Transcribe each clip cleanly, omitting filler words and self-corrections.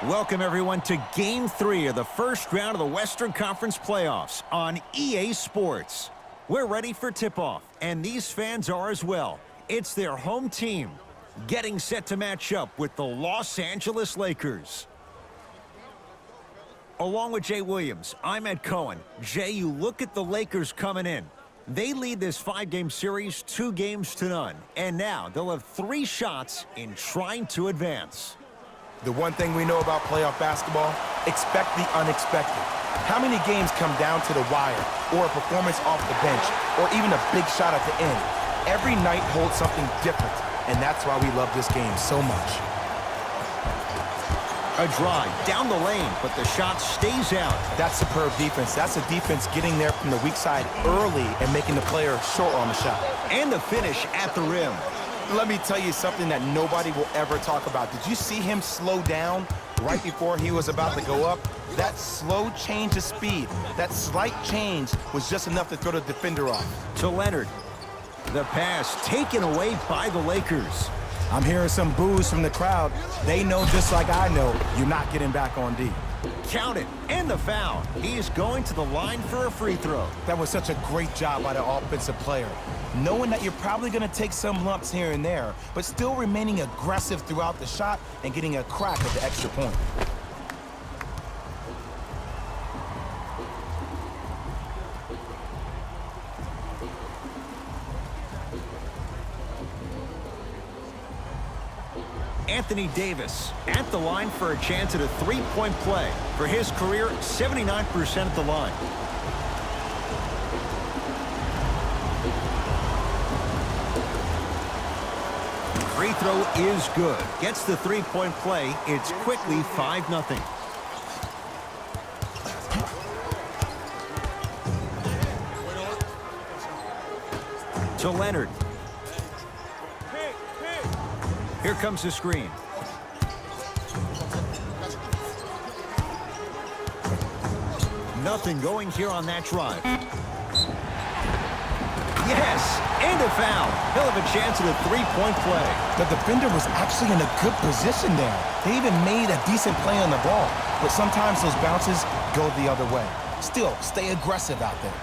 Welcome, everyone, to Game 3 of the first round of the Western Conference playoffs on EA Sports. We're ready for tip-off, and these fans are as well. It's their home team getting set to match up with the Los Angeles Lakers. Along with Jay Williams, I'm Ed Cohen. Jay, you look at the Lakers coming in. They lead this 5-game series 2-0, and now they'll have 3 shots in trying to advance. The one thing we know about playoff basketball, expect the unexpected. How many games come down to the wire, or a performance off the bench, or even a big shot at the end? Every night holds something different, and that's why we love this game so much. A drive down the lane, but the shot stays out. That's superb defense. That's a defense getting there from the weak side early and making the player short on the shot. And the finish at the rim. Let me tell you something that nobody will ever talk about. Did you see him slow down right before he was about to go up? That slow change of speed, that slight change was just enough to throw the defender off. To Leonard. The pass taken away by the Lakers. I'm hearing some boos from the crowd. They know just like I know, you're not getting back on D. Count it, and the foul. He's going to the line for a free throw. That was such a great job by the offensive player. Knowing that you're probably going to take some lumps here and there, but still remaining aggressive throughout the shot and getting a crack at the extra point. Anthony Davis at the line for a chance at a 3-point play. For his career, 79% at the line. Free throw is good. Gets the 3-point play. It's quickly 5-0. To Leonard. Here comes the screen. Nothing going here on that drive. Yes, and a foul. He'll have a chance at a 3-point play. The defender was actually in a good position there. They even made a decent play on the ball, but sometimes those bounces go the other way. Still, stay aggressive out there.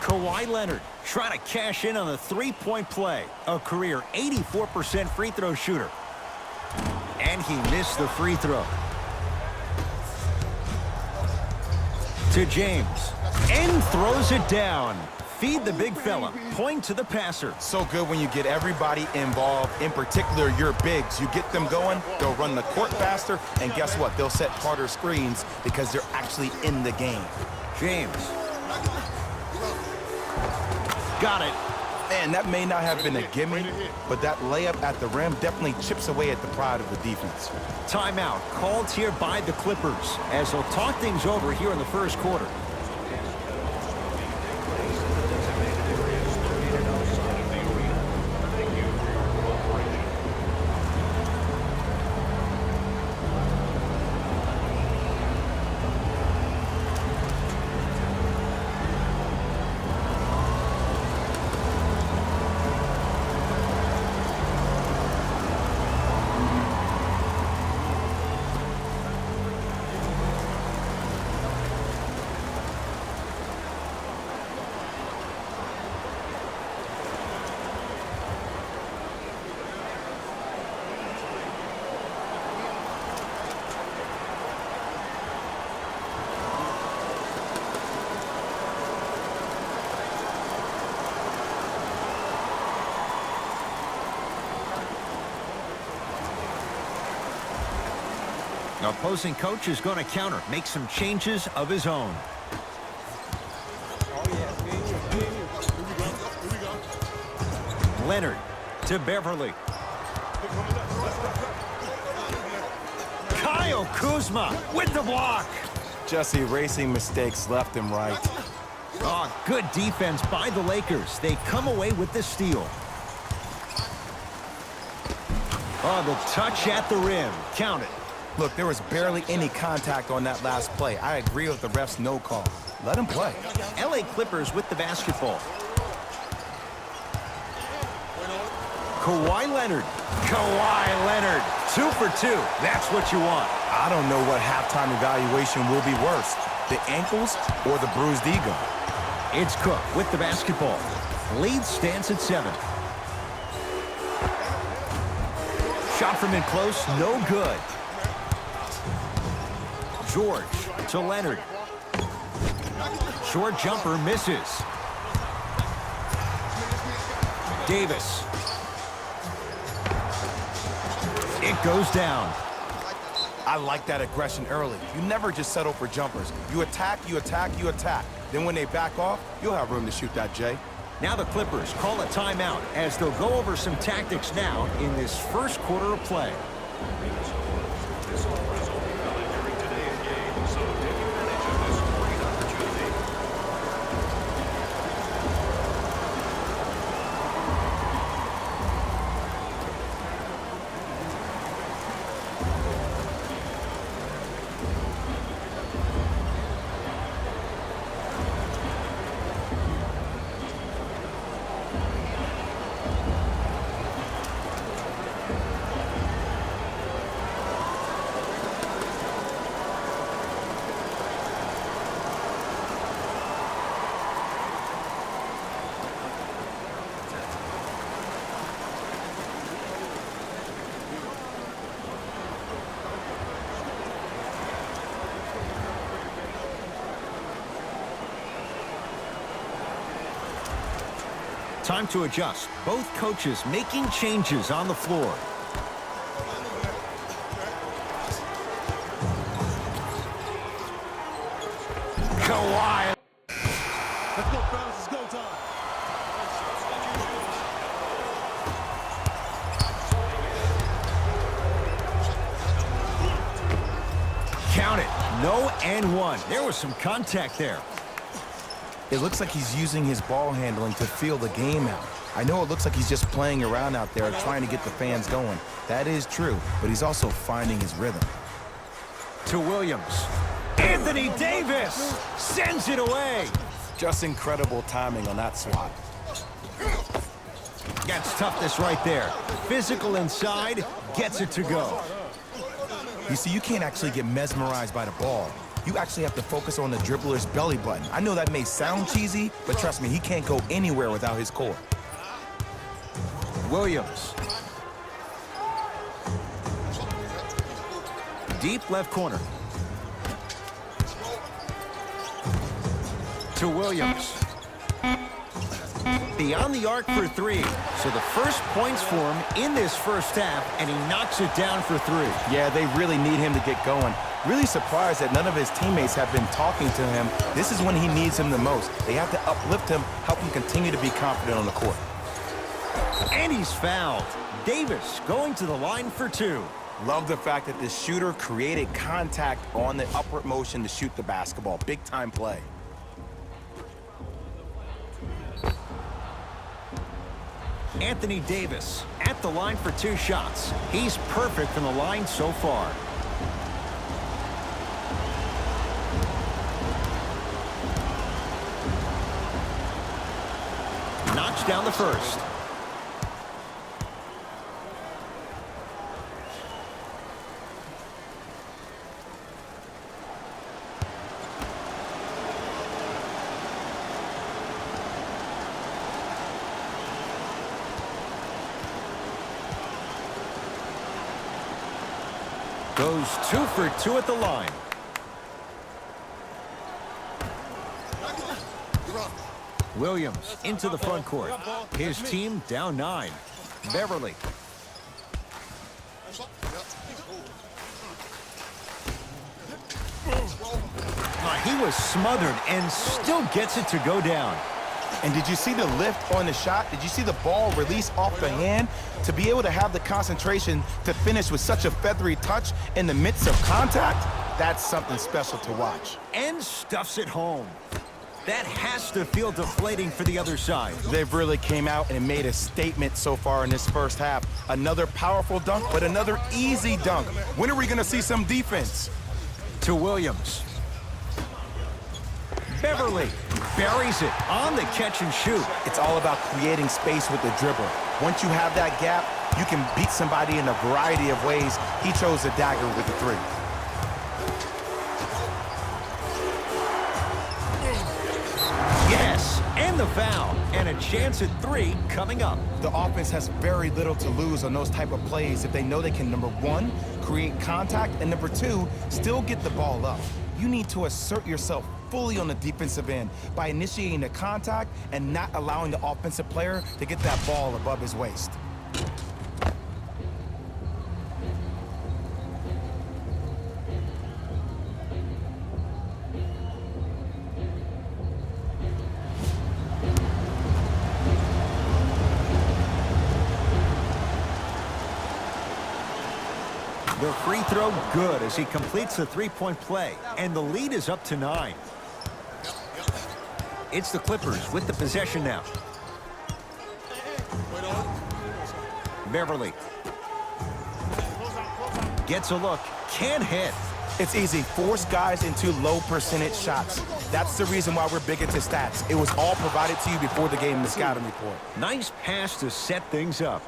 Kawhi Leonard trying to cash in on the 3-point play. A career 84% free throw shooter. And he missed the free throw. To James. And throws it down. Feed the big fella. Point to the passer. So good when you get everybody involved, in particular your bigs. You get them going, they'll run the court faster, and guess what? They'll set harder screens because they're actually in the game. James. Got it. Man, that may not have been a gimme, but that layup at the rim definitely chips away at the pride of the defense. Timeout called here by the Clippers as they'll talk things over here in the first quarter. The opposing coach is going to counter, make some changes of his own. Leonard to Beverly. Kyle Kuzma with the block. Just erasing mistakes left and right. Oh, good defense by the Lakers. They come away with the steal. Oh, the touch at the rim. Count it. Look, there was barely any contact on that last play. I agree with the ref's no call. Let him play. LA Clippers with the basketball. Kawhi Leonard. Kawhi Leonard. 2 for 2. That's what you want. I don't know what halftime evaluation will be worse, the ankles or the bruised ego. It's Cook with the basketball. Lead stands at 7. Shot from in close, no good. George to Leonard. Short jumper misses. Davis. It goes down. I like that aggression early. You never just settle for jumpers. You attack, you attack, you attack. Then when they back off, you'll have room to shoot that, Jay. Now the Clippers call a timeout as they'll go over some tactics now in this first quarter of play. Time to adjust. Both coaches making changes on the floor. Kawhi. Let's go, fellas. It's go time. Count it. No and 1. There was some contact there. It looks like he's using his ball handling to feel the game out. I know it looks like he's just playing around out there trying to get the fans going. That is true, but he's also finding his rhythm. To Williams. Anthony Davis sends it away. Just incredible timing on that swat. Gets toughness right there. Physical inside, gets it to go. You see, you can't actually get mesmerized by the ball. You actually have to focus on the dribbler's belly button. I know that may sound cheesy, but trust me, he can't go anywhere without his core. Williams. Deep left corner. To Williams. Beyond the arc for 3. So the first points for him in this first half, and he knocks it down for 3. Yeah, they really need him to get going. Really surprised that none of his teammates have been talking to him. This is when he needs him the most. They have to uplift him, help him continue to be confident on the court. And he's fouled. Davis going to the line for 2. Love the fact that the shooter created contact on the upward motion to shoot the basketball. Big time play. Anthony Davis at the line for 2 shots. He's perfect from the line so far. Knocks down the first. Goes 2 for 2 at the line. Williams into the front court. His team down 9. Beverly. He was smothered and still gets it to go down. And did you see the lift on the shot? Did you see the ball release off the hand? To be able to have the concentration to finish with such a feathery touch in the midst of contact, that's something special to watch. And stuffs it home. That has to feel deflating for the other side. They've really came out and made a statement so far in this first half. Another powerful dunk, but another easy dunk. When are we going to see some defense? To Williams. Beverly buries it on the catch and shoot. It's all about creating space with the dribble. Once you have that gap, you can beat somebody in a variety of ways. He chose the dagger with the three. Yes, and the foul. And a chance at three coming up. The offense has very little to lose on those type of plays if they know they can, number one, create contact, and number two, still get the ball up. You need to assert yourself fully on the defensive end by initiating the contact and not allowing the offensive player to get that ball above his waist. The free throw good as he completes the three-point play, and the lead is up to 9. It's the Clippers with the possession now. Beverly gets a look, can't hit. It's easy. Force guys into low percentage shots. That's the reason why we're big into stats. It was all provided to you before the game in the scouting report. Nice pass to set things up.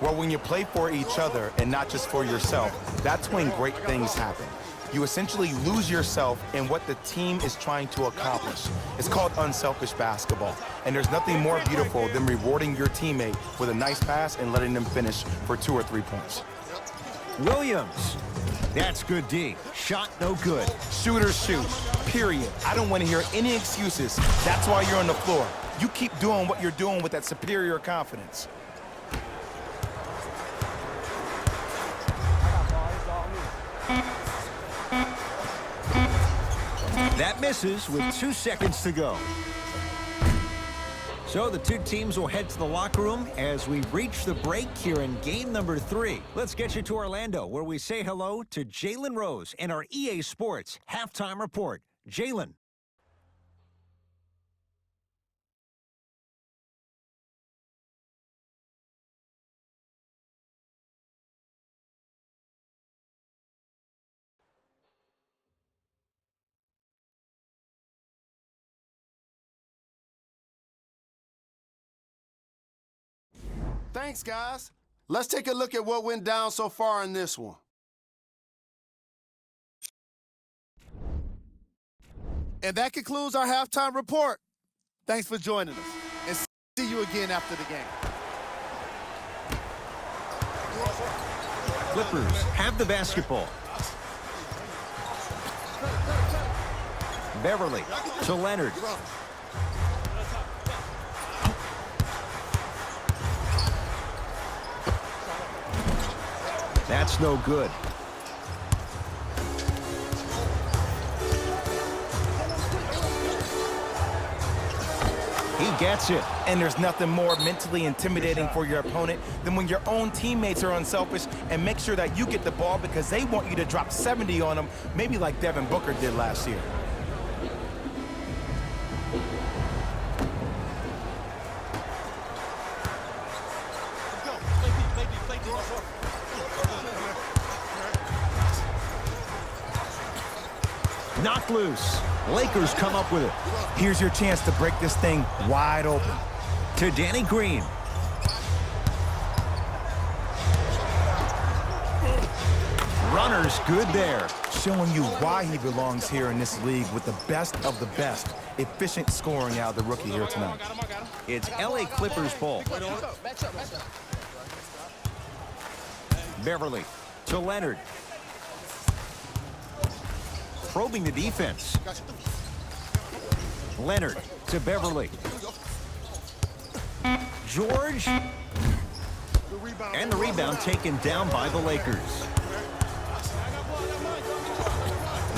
Well, when you play for each other and not just for yourself, that's when great things happen. You essentially lose yourself in what the team is trying to accomplish. It's called unselfish basketball. And there's nothing more beautiful than rewarding your teammate with a nice pass and letting them finish for 2 or 3 points. Williams. That's good D. Shot no good. Shooters shoot, period. I don't want to hear any excuses. That's why you're on the floor. You keep doing what you're doing with that superior confidence. That misses with 2 seconds to go. So the two teams will head to the locker room as we reach the break here in game number 3. Let's get you to Orlando, where we say hello to Jalen Rose in our EA Sports Halftime Report. Jalen. Thanks, guys. Let's take a look at what went down so far in this one. And that concludes our halftime report. Thanks for joining us, and see you again after the game. Clippers have the basketball. Beverly to Leonard. That's no good. He gets it. And there's nothing more mentally intimidating for your opponent than when your own teammates are unselfish and make sure that you get the ball because they want you to drop 70 on them, maybe like Devin Booker did last year. Knocked loose. Lakers come up with it. Here's your chance to break this thing wide open. To Danny Green. Runner's good there. Showing you why he belongs here in this league with the best of the best. Efficient scoring out of the rookie here tonight. It's LA Clippers ball. Beverly to Leonard. Probing the defense. Leonard to Beverly. George. And the rebound taken down by the Lakers.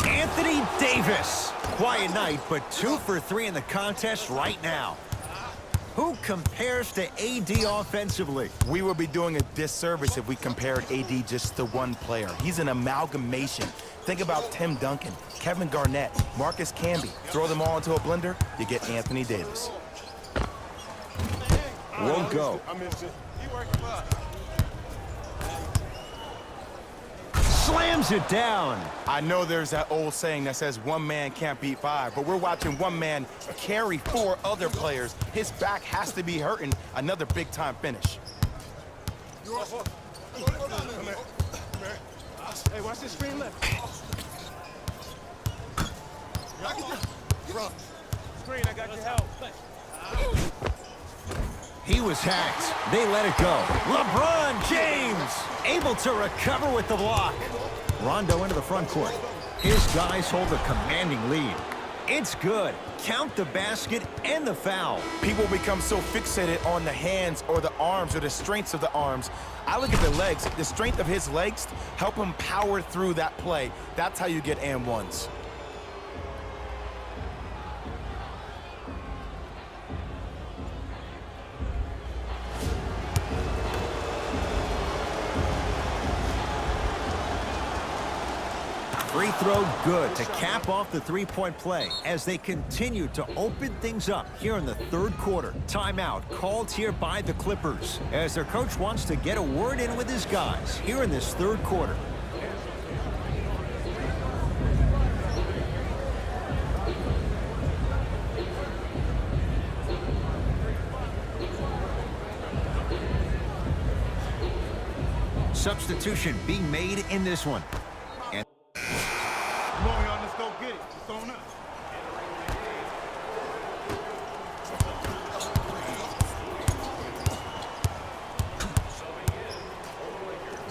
Anthony Davis. Quiet night, but 2 for 3 in the contest right now. Who compares to AD offensively? We would be doing a disservice if we compared AD just to one player. He's an amalgamation. Think about Tim Duncan, Kevin Garnett, Marcus Camby. Throw them all into a blender, you get Anthony Davis. Won't go. Slams it down. I know there's that old saying that says one man can't beat five, but we're watching one man carry four other players. His back has to be hurting. Another big-time finish. Hey, watch this screen left. Screen, I got your help. He was hacked. They let it go. LeBron James able to recover with the block. Rondo into the front court. His guys hold a commanding lead. It's good. Count the basket and the foul. People become so fixated on the hands or the arms or the strengths of the arms. I look at the legs. The strength of his legs help him power through that play. That's how you get and ones. Free throw good to cap off the three-point play as they continue to open things up here in the third quarter. Timeout called here by the Clippers as their coach wants to get a word in with his guys here in this third quarter. Substitution being made in this one. Come on, y'all, let's go get it. It's on up.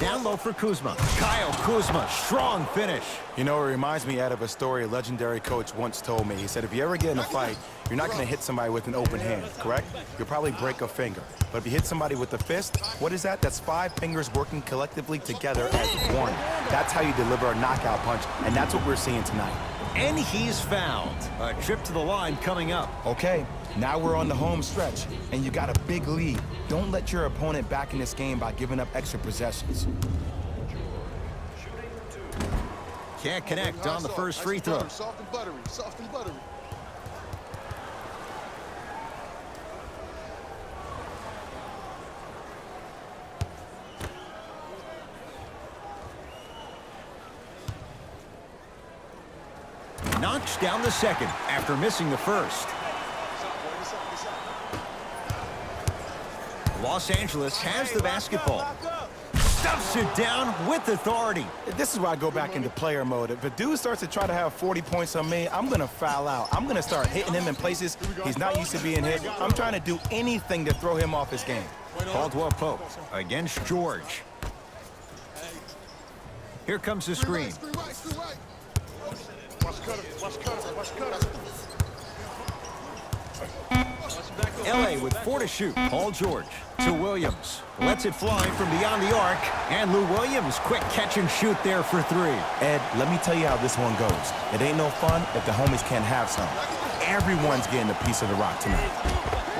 Down low for Kuzma. Kyle Kuzma, strong finish. You know, it reminds me of a story a legendary coach once told me. He said, if you ever get in a fight, you're not going to hit somebody with an open hand, correct? You'll probably break a finger. But if you hit somebody with a fist, what is that? That's 5 fingers working collectively together as one. That's how you deliver a knockout punch, and that's what we're seeing tonight. And he's fouled. A trip to the line coming up. Okay, now we're on the home stretch, and you got a big lead. Don't let your opponent back in this game by giving up extra possessions. Can't connect on the first free throw. Soft and buttery, soft and buttery. Knocks down the second after missing the first. Los Angeles has the basketball. Stuffs it down with authority. This is why I go back into player mode. If a dude starts to try to have 40 points on me, I'm going to foul out. I'm going to start hitting him in places he's not used to being hit. I'm trying to do anything to throw him off his game. Caldwell Pope against George. Here comes the screen. LA with 4 to shoot. Paul George to Williams. Lets it fly from beyond the arc. And Lou Williams, quick catch and shoot there for 3. Ed, let me tell you how this one goes. It ain't no fun if the homies can't have some. Everyone's getting a piece of the rock tonight.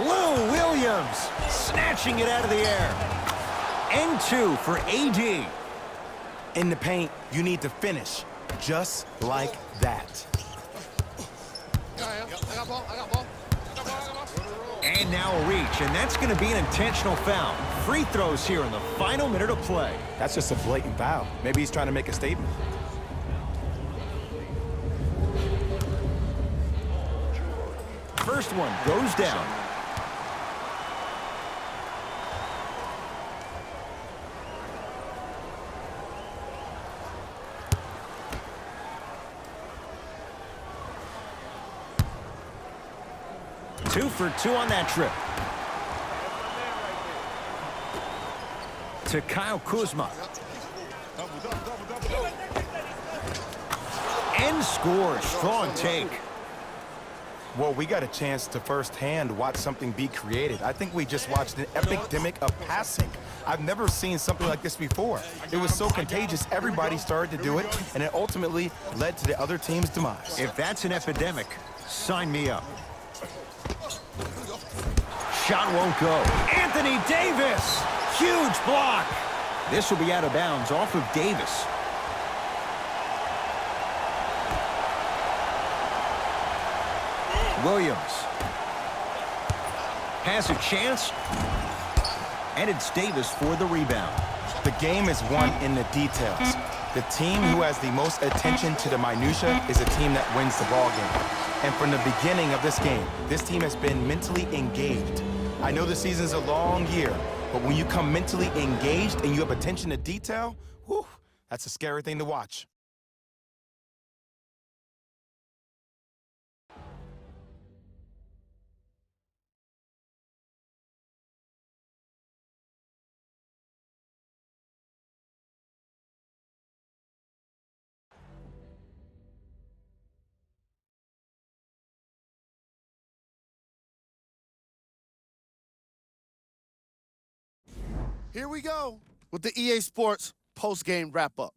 Lou Williams snatching it out of the air. And 2 for AD. In the paint, you need to finish just like that. I got ball. And now a reach, and that's going to be an intentional foul. Free throws here in the final minute of play. That's just a blatant foul. Maybe he's trying to make a statement. First one goes down. Two for 2 on that trip. To Kyle Kuzma. And scores. Strong take. Well, we got a chance to firsthand watch something be created. I think we just watched an epidemic of passing. I've never seen something like this before. It was so contagious, everybody started to do it, and it ultimately led to the other team's demise. If that's an epidemic, sign me up. shot won't go. Anthony Davis! Huge block! This will be out of bounds off of Davis. Williams has a chance, and it's Davis for the rebound. The game is won in the details. The team who has the most attention to the minutia is a team that wins the ball game. And from the beginning of this game, this team has been mentally engaged. I know the season's a long year, but when you come mentally engaged and you have attention to detail, whew, that's a scary thing to watch. Here we go with the EA Sports post-game wrap-up.